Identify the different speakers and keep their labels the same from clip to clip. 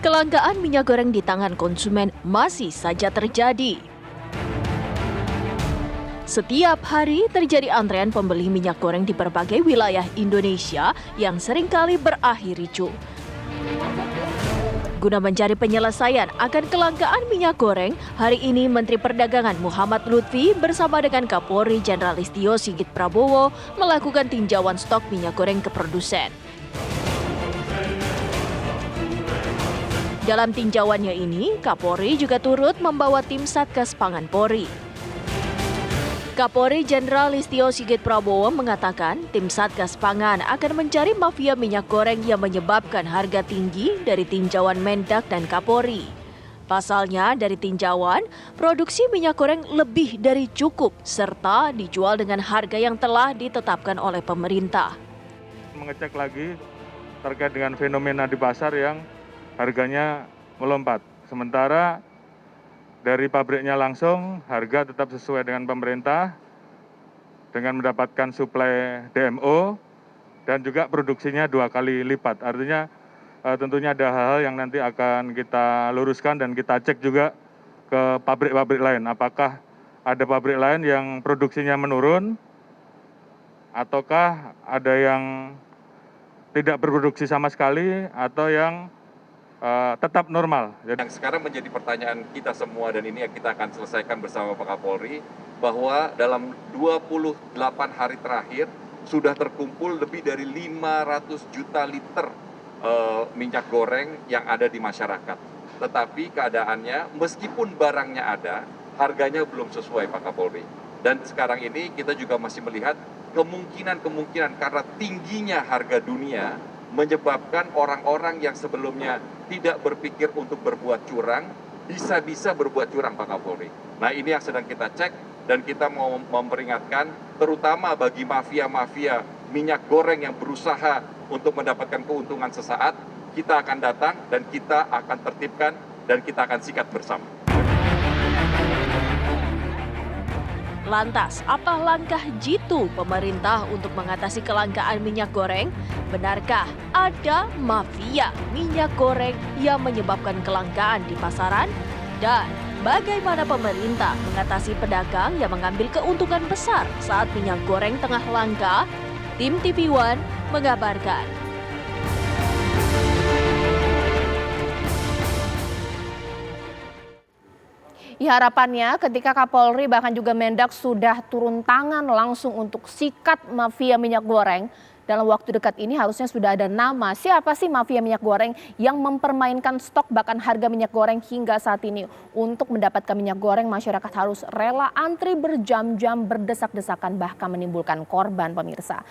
Speaker 1: Kelangkaan minyak goreng di tangan konsumen masih saja terjadi. Setiap hari terjadi antrean pembeli minyak goreng di berbagai wilayah Indonesia yang seringkali berakhir ricuh. Guna mencari penyelesaian akan kelangkaan minyak goreng, hari ini Menteri Perdagangan Muhammad Lutfi bersama dengan Kapolri Jenderal Listio Sigit Prabowo melakukan tinjauan stok minyak goreng ke produsen. Dalam tinjauannya ini, Kapolri juga turut membawa tim Satgas Pangan Polri. Kapolri Jenderal Listio Sigit Prabowo mengatakan tim Satgas Pangan akan mencari mafia minyak goreng yang menyebabkan harga tinggi dari tinjauan Mendak dan Kapolri. Pasalnya, dari tinjauan, produksi minyak goreng lebih dari cukup serta dijual dengan harga yang telah ditetapkan oleh pemerintah.
Speaker 2: Mengecek lagi terkait dengan fenomena di pasar yang harganya melompat. Sementara dari pabriknya langsung harga tetap sesuai dengan pemerintah dengan mendapatkan suplai DMO dan juga produksinya 2 kali lipat. Artinya tentunya ada hal-hal yang nanti akan kita luruskan dan kita cek juga ke pabrik-pabrik lain. Apakah ada pabrik lain yang produksinya menurun ataukah ada yang tidak berproduksi sama sekali atau yang tetap normal.
Speaker 3: Yang sekarang menjadi pertanyaan kita semua dan ini yang kita akan selesaikan bersama Pak Kapolri, bahwa dalam 28 hari terakhir sudah terkumpul lebih dari 500 juta liter minyak goreng yang ada di masyarakat. Tetapi keadaannya meskipun barangnya ada, harganya belum sesuai Pak Kapolri. Dan sekarang ini kita juga masih melihat kemungkinan karena tingginya harga dunia menyebabkan orang-orang yang sebelumnya tidak berpikir untuk berbuat curang, bisa-bisa berbuat curang Pak Kapolri. Nah ini yang sedang kita cek dan kita mau memperingatkan terutama bagi mafia-mafia minyak goreng yang berusaha untuk mendapatkan keuntungan sesaat, kita akan datang dan kita akan tertibkan dan kita akan sikat bersama.
Speaker 1: Lantas, apa langkah jitu pemerintah untuk mengatasi kelangkaan minyak goreng? Benarkah ada mafia minyak goreng yang menyebabkan kelangkaan di pasaran? Dan bagaimana pemerintah mengatasi pedagang yang mengambil keuntungan besar saat minyak goreng tengah langka? Tim TV One mengabarkan.
Speaker 4: Ya, harapannya ketika Kapolri bahkan juga Mendak sudah turun tangan langsung untuk sikat mafia minyak goreng, dalam waktu dekat ini harusnya sudah ada nama siapa sih mafia minyak goreng yang mempermainkan stok bahkan harga minyak goreng hingga saat ini. Untuk mendapatkan minyak goreng masyarakat harus rela antri berjam-jam berdesak-desakan bahkan menimbulkan korban pemirsa.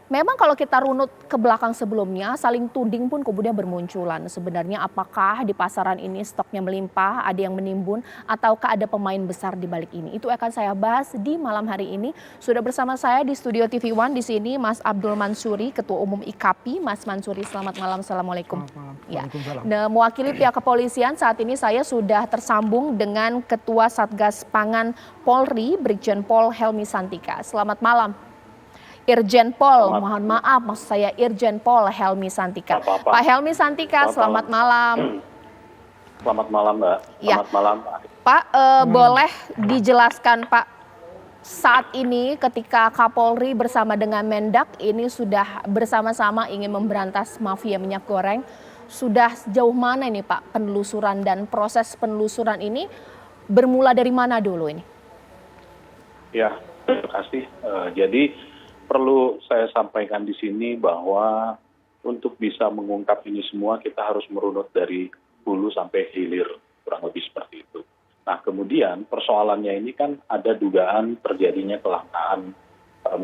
Speaker 4: Memang kalau kita runut ke belakang sebelumnya, saling tuding pun kemudian bermunculan. Sebenarnya apakah di pasaran ini stoknya melimpah, ada yang menimbun, ataukah ada pemain besar di balik ini? Itu akan saya bahas di malam hari ini. Sudah bersama saya di studio TV One di sini Mas Abdul Mansuri, Ketua Umum IKAPI. Mas Mansuri, selamat malam. Assalamualaikum. Ya. Nah, mewakili pihak kepolisian saat ini saya sudah tersambung dengan Ketua Satgas Pangan Polri, Brigjen Pol Helmi Santika. Selamat malam. Irjen Pol, mohon maaf, maksud saya Irjen Pol Helmi Santika. Pak Helmi Santika, selamat malam.
Speaker 5: Selamat malam, Mbak. Selamat malam, Pak.
Speaker 4: Pak, boleh dijelaskan, Pak, saat ini ketika Kapolri bersama dengan Mendak ini sudah bersama-sama ingin memberantas mafia minyak goreng, sudah sejauh mana ini Pak penelusuran dan proses penelusuran ini bermula dari mana dulu ini?
Speaker 5: Ya, terima kasih. Jadi perlu saya sampaikan di sini bahwa untuk bisa mengungkap ini semua kita harus merunut dari hulu sampai hilir, kurang lebih seperti itu. Nah kemudian persoalannya ini kan ada dugaan terjadinya kelangkaan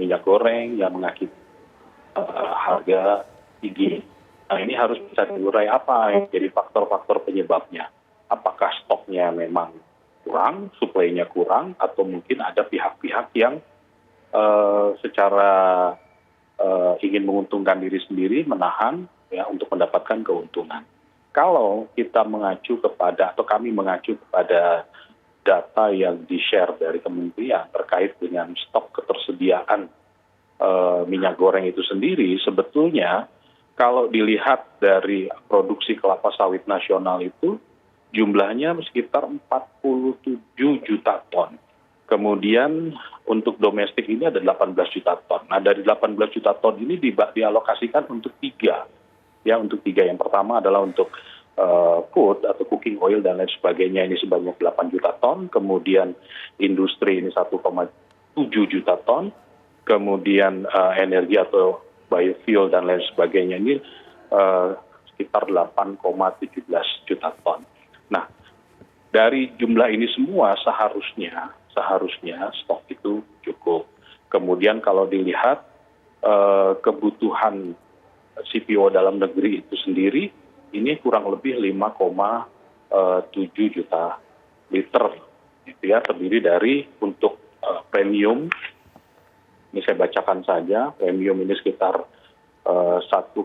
Speaker 5: minyak goreng yang mengakibatkan harga tinggi. Nah ini harus bisa diurai apa yang jadi faktor-faktor penyebabnya. Apakah stoknya memang kurang, suplainya kurang, atau mungkin ada pihak-pihak yang secara ingin menguntungkan diri sendiri, menahan ya untuk mendapatkan keuntungan. Kalau kita mengacu kepada atau kami mengacu kepada data yang di-share dari kementerian terkait dengan stok ketersediaan minyak goreng itu sendiri, sebetulnya kalau dilihat dari produksi kelapa sawit nasional itu jumlahnya sekitar 47 juta ton. Kemudian untuk domestik ini ada 18 juta ton. Nah, dari 18 juta ton ini dialokasikan untuk tiga. Ya, untuk tiga. Yang pertama adalah untuk food atau cooking oil dan lain sebagainya, ini sebanyak 8 juta ton. Kemudian industri ini 1,7 juta ton. Kemudian energi atau biofuel dan lain sebagainya ini sekitar 8,17 juta ton. Nah, dari jumlah ini semua seharusnya stok itu cukup. Kemudian kalau dilihat kebutuhan CPO dalam negeri itu sendiri, ini kurang lebih 5,7 juta liter. Gitu ya, terdiri dari untuk premium, ini saya bacakan saja, premium ini sekitar 1,132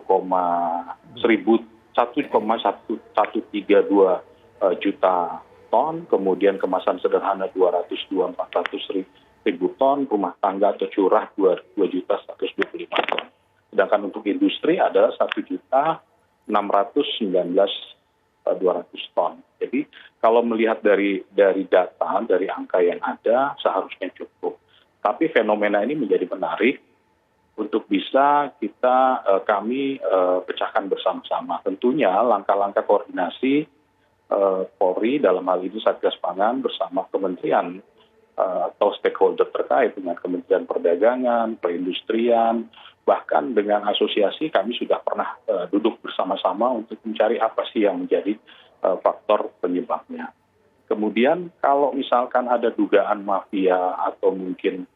Speaker 5: juta ton, kemudian kemasan sederhana 400 ribu ton, rumah tangga atau curah 2.125 ton. Sedangkan untuk industri ada 1.619.200 ton. Jadi kalau melihat dari data, dari angka yang ada, seharusnya cukup. Tapi fenomena ini menjadi menarik untuk bisa kami pecahkan bersama-sama. Tentunya langkah-langkah koordinasi Polri dalam hal ini Satgas Pangan bersama kementerian atau stakeholder terkait dengan Kementerian Perdagangan, Perindustrian, bahkan dengan asosiasi kami sudah pernah duduk bersama-sama untuk mencari apa sih yang menjadi faktor penyebabnya. Kemudian kalau misalkan ada dugaan mafia atau mungkin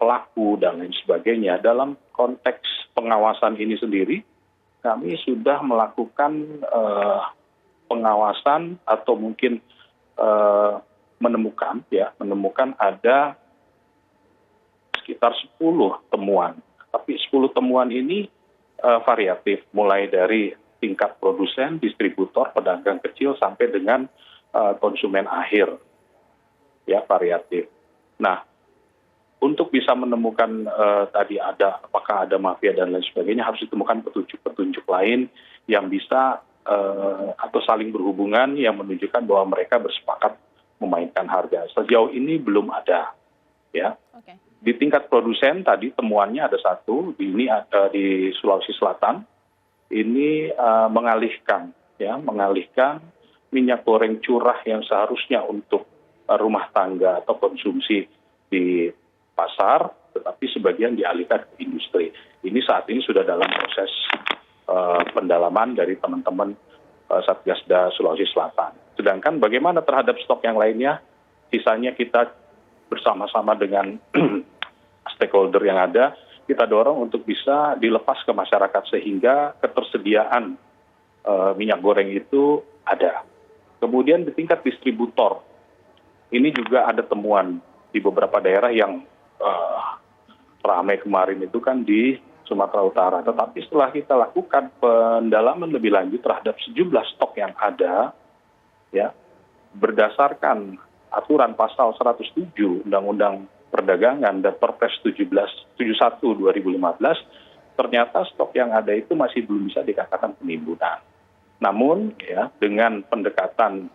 Speaker 5: pelaku dan lain sebagainya, dalam konteks pengawasan ini sendiri kami sudah melakukan pengawasan atau mungkin menemukan ada sekitar 10 temuan. Tapi 10 temuan ini variatif, mulai dari tingkat produsen, distributor, pedagang kecil sampai dengan konsumen akhir. Ya, variatif. Nah, untuk bisa menemukan tadi apakah ada mafia dan lain sebagainya, harus ditemukan petunjuk-petunjuk lain yang bisa atau saling berhubungan yang menunjukkan bahwa mereka bersepakat memainkan harga. Sejauh ini belum ada, ya. Okay. Di tingkat produsen tadi temuannya ada satu, di Sulawesi Selatan, ini mengalihkan minyak goreng curah yang seharusnya untuk rumah tangga atau konsumsi di pasar, tetapi sebagian dialihkan ke industri. Ini saat ini sudah dalam proses pendalaman dari teman-teman Satgasda Sulawesi Selatan. Sedangkan bagaimana terhadap stok yang lainnya, sisanya kita bersama-sama dengan stakeholder yang ada, kita dorong untuk bisa dilepas ke masyarakat sehingga ketersediaan minyak goreng itu ada. Kemudian di tingkat distributor, ini juga ada temuan di beberapa daerah yang ramai kemarin itu kan di Sumatera Utara. Tetapi setelah kita lakukan pendalaman lebih lanjut terhadap sejumlah stok yang ada, ya, berdasarkan aturan pasal 107 Undang-Undang Perdagangan dan Perpres 71/2015, ternyata stok yang ada itu masih belum bisa dikatakan penimbunan. Namun, ya, dengan pendekatan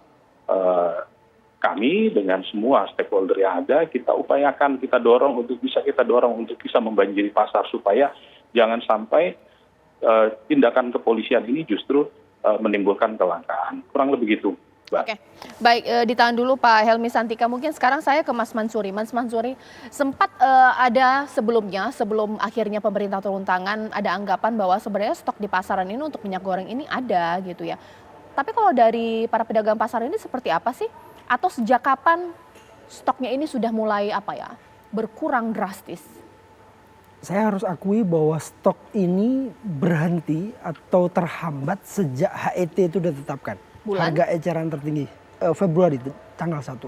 Speaker 5: kami dengan semua stakeholder yang ada, kita upayakan, kita dorong untuk bisa membanjiri pasar supaya jangan sampai tindakan kepolisian ini justru menimbulkan kelangkaan. Kurang lebih gitu, Mbak.
Speaker 4: Oke, baik, ditahan dulu Pak Helmi Santika. Mungkin sekarang saya ke Mas Mansuri. Mas Mansuri, sempat ada sebelum akhirnya pemerintah turun tangan, ada anggapan bahwa sebenarnya stok di pasaran ini untuk minyak goreng ini ada gitu ya. Tapi kalau dari para pedagang pasar ini seperti apa sih? Atau sejak kapan stoknya ini sudah mulai berkurang drastis?
Speaker 6: Saya harus akui bahwa stok ini berhenti atau terhambat sejak HET itu sudah ditetapkan. Harga eceran tertinggi Februari itu tanggal 1.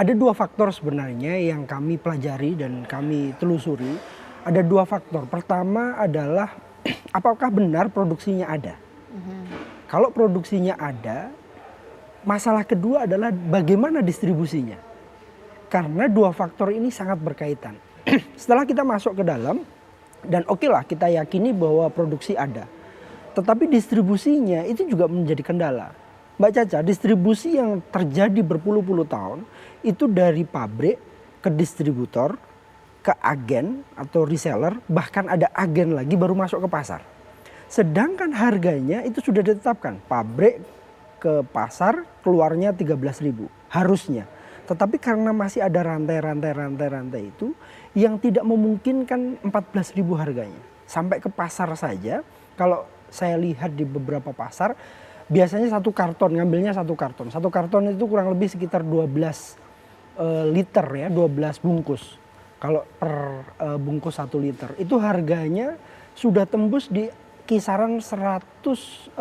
Speaker 6: Ada dua faktor sebenarnya yang kami pelajari dan kami telusuri. Ada dua faktor. Pertama adalah apakah benar produksinya ada. Kalau produksinya ada, masalah kedua adalah bagaimana distribusinya. Karena dua faktor ini sangat berkaitan. Setelah kita masuk ke dalam, Dan oke lah kita yakini bahwa produksi ada. Tetapi distribusinya itu juga menjadi kendala. Mbak Caca, distribusi yang terjadi berpuluh-puluh tahun itu dari pabrik ke distributor, ke agen atau reseller, bahkan ada agen lagi baru masuk ke pasar. Sedangkan harganya itu sudah ditetapkan. Pabrik ke pasar keluarnya 13.000 harusnya. Tetapi karena masih ada rantai itu yang tidak memungkinkan 14.000 harganya. Sampai ke pasar saja, kalau saya lihat di beberapa pasar, biasanya satu karton, ngambilnya satu karton. Satu karton itu kurang lebih sekitar 12 liter ya, 12 bungkus. Kalau per bungkus 1 liter, itu harganya sudah tembus di kisaran 180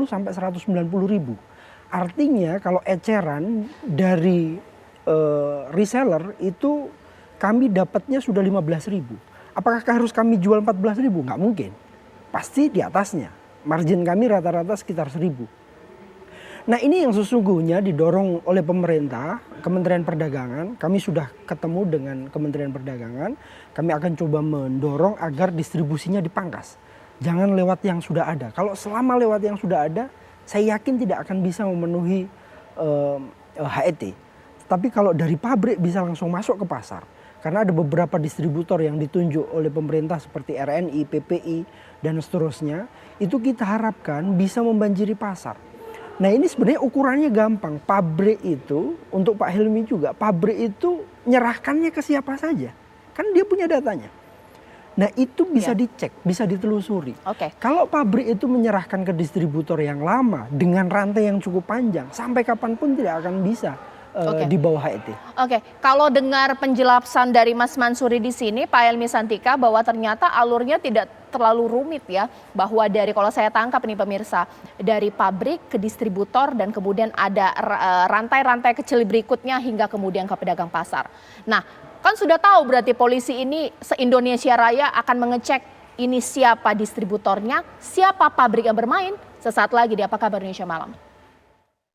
Speaker 6: sampai 190.000. Artinya kalau eceran dari reseller itu kami dapatnya sudah 15.000. Apakah harus kami jual 14.000? Nggak mungkin. Pasti di atasnya. Margin kami rata-rata sekitar 1.000. Nah ini yang sesungguhnya didorong oleh pemerintah, Kementerian Perdagangan. Kami sudah ketemu dengan Kementerian Perdagangan. Kami akan coba mendorong agar distribusinya dipangkas. Jangan lewat yang sudah ada. Kalau selama lewat yang sudah ada, saya yakin tidak akan bisa memenuhi HET. Tapi kalau dari pabrik bisa langsung masuk ke pasar. Karena ada beberapa distributor yang ditunjuk oleh pemerintah seperti RNI, PPI, dan seterusnya. Itu kita harapkan bisa membanjiri pasar. Nah ini sebenarnya ukurannya gampang. Pabrik itu, untuk Pak Helmi juga, pabrik itu nyerahkannya ke siapa saja. Kan dia punya datanya. Nah itu bisa dicek, bisa ditelusuri. Kalau pabrik itu menyerahkan ke distributor yang lama dengan rantai yang cukup panjang, sampai kapanpun tidak akan bisa di bawah HET.
Speaker 4: Kalau dengar penjelasan dari Mas Mansuri di sini, Pak Helmi Santika, bahwa ternyata alurnya tidak terlalu rumit ya, bahwa dari, kalau saya tangkap nih pemirsa, dari pabrik ke distributor dan kemudian ada rantai-rantai kecil berikutnya hingga kemudian ke pedagang pasar. Nah, kan sudah tahu berarti polisi ini se-Indonesia Raya akan mengecek ini siapa distributornya, siapa pabrik yang bermain. Sesaat lagi di Apa Kabar Indonesia Malam.